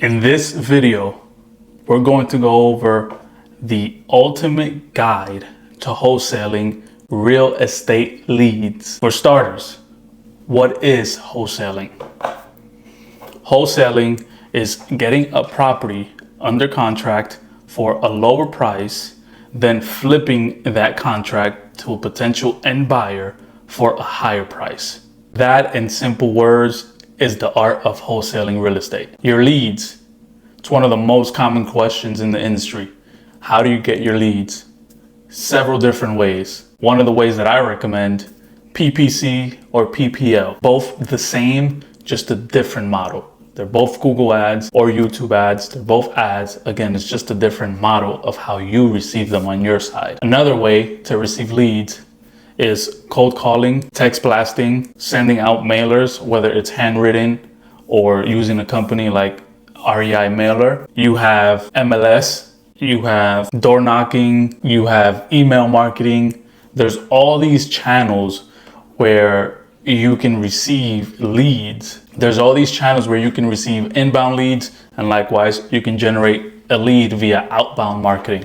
In this video, we're going to go over the ultimate guide to wholesaling real estate leads. For starters, what is wholesaling? Wholesaling is getting a property under contract for a lower price, then flipping that contract to a potential end buyer for a higher price. That, in simple words, is the art of wholesaling real estate. Your leads. It's one of the most common questions in the industry. How do you get your leads? Several different ways. One of the ways that I recommend, PPC or PPL. Both the same, just a different model. They're both Google ads or YouTube ads. They're both ads. Again, it's just a different model of how you receive them on your side. Another way to receive leads is cold calling, text blasting, sending out mailers, whether it's handwritten or using a company like REI Mailer. You have MLS, you have door knocking, you have email marketing. There's all these channels where you can receive leads. There's all these channels where you can receive inbound leads, and likewise, you can generate a lead via outbound marketing.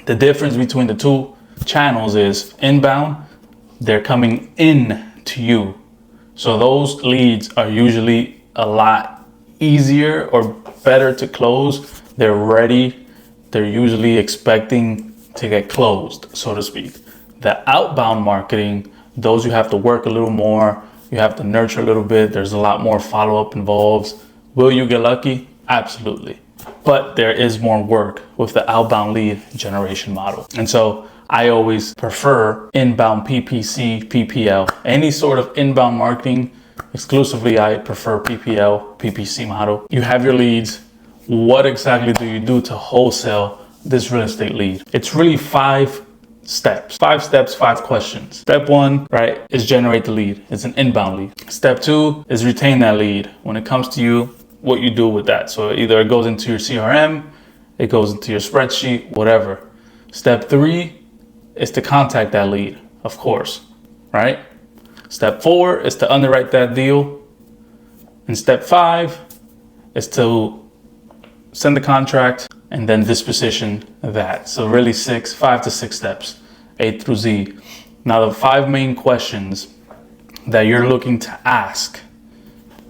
The difference between the two channels is inbound, they're coming in to you. So those leads are usually a lot easier or better to close. They're ready. They're usually expecting to get closed, so to speak. The outbound marketing, those you have to work a little more. You have to nurture a little bit. There's a lot more follow-up involved. Will you get lucky? Absolutely. But there is more work with the outbound lead generation model. And so I always prefer inbound PPC, PPL. Any sort of inbound marketing, exclusively I prefer PPL, PPC model. You have your leads. What exactly do you do to wholesale this real estate lead? It's really 5 steps, 5 questions. Step 1, right, is generate the lead. It's an inbound lead. Step 2 is retain that lead. When it comes to you, what you do with that. So either it goes into your CRM, it goes into your spreadsheet, whatever. Step 3 is to contact that lead, of course, right? Step 4 is to underwrite that deal. And step 5 is to send the contract and then disposition that. So really 5 to 6 steps, A through Z. Now the 5 main questions that you're looking to ask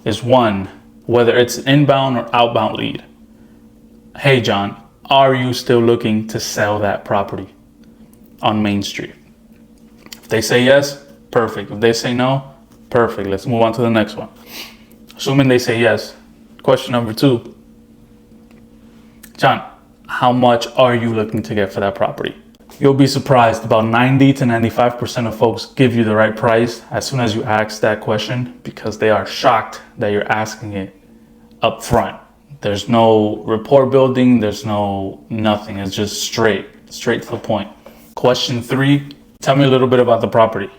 is 1, whether it's an inbound or outbound lead. Hey John, are you still looking to sell that property on Main Street? If they say yes, perfect. If they say no, perfect. Let's move on to the next one. Assuming they say yes. Question number 2. John, how much are you looking to get for that property? You'll be surprised, about 90 to 95% of folks give you the right price as soon as you ask that question, because they are shocked that you're asking it up front. There's no rapport building, there's no nothing. It's just straight to the point. Question 3, tell me a little bit about the property.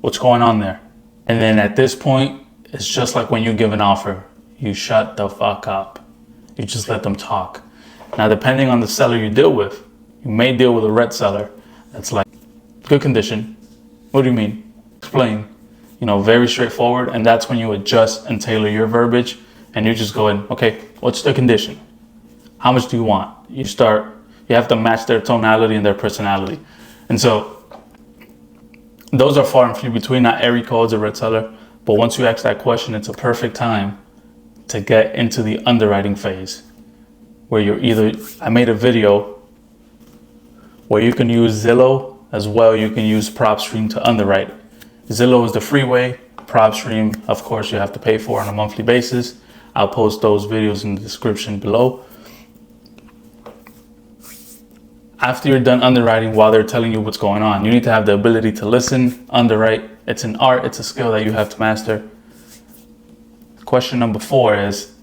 What's going on there? And then at this point, it's just like when you give an offer. You shut the fuck up. You just let them talk. Now, depending on the seller you deal with, you may deal with a red seller that's like, good condition. What do you mean? Explain. Very straightforward. And that's when you adjust and tailor your verbiage. And you just go in, okay, what's the condition? How much do you want? You have to match their tonality and their personality. And so those are far and few between. Not every call is a red seller. But once you ask that question, it's a perfect time to get into the underwriting phase, where I made a video where you can use Zillow as well. You can use PropStream to underwrite. Zillow is the free way. PropStream, of course, you have to pay for on a monthly basis. I'll post those videos in the description below. After you're done underwriting, while they're telling you what's going on, you need to have the ability to listen, underwrite. It's an art, it's a skill that you have to master. Question number 4 is,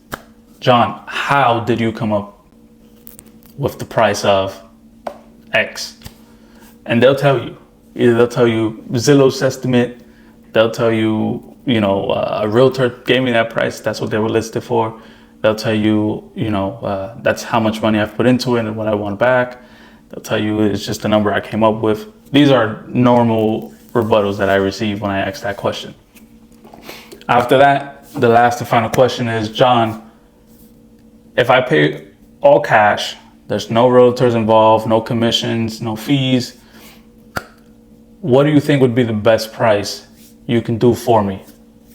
John, how did you come up with the price of X? And they'll tell you. Either they'll tell you Zillow's estimate, they'll tell you, a realtor gave me that price, that's what they were listed for. They'll tell you, that's how much money I've put into it and what I want back. They'll tell you it's just a number I came up with. These are normal rebuttals that I receive when I ask that question. After that, the last and final question is, John, If I pay all cash, there's no realtors involved, no commissions, no fees, what do you think would be the best price you can do for me?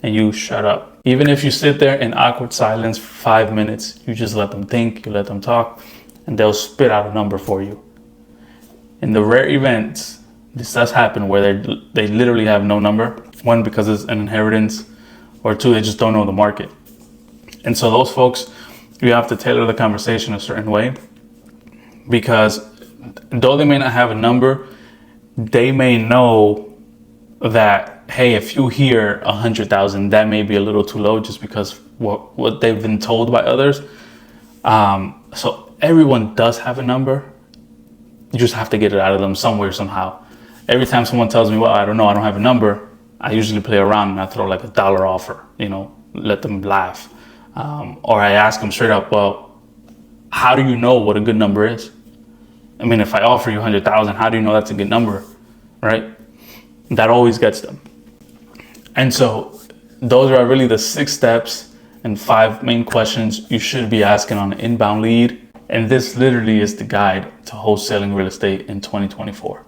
And you shut up. Even if you sit there in awkward silence for 5 minutes, you just let them think, you let them talk, and they'll spit out a number for you. In the rare events this does happen where they literally have no number, one, because it's an inheritance, or two, they just don't know the market. And so those folks, you have to tailor the conversation a certain way, because though they may not have a number, they may know that, hey, if you hear 100,000, that may be a little too low just because what they've been told by others. So everyone does have a number. You just have to get it out of them somewhere, somehow. Every time someone tells me, well, I don't know, I don't have a number, I usually play around and I throw like $1 offer, let them laugh. Or I ask them straight up, well, how do you know what a good number is? I mean, if I offer you 100,000, how do you know that's a good number, right? That always gets them. And so those are really the 6 steps and 5 main questions you should be asking on an inbound lead. And this literally is the guide to wholesaling real estate in 2024.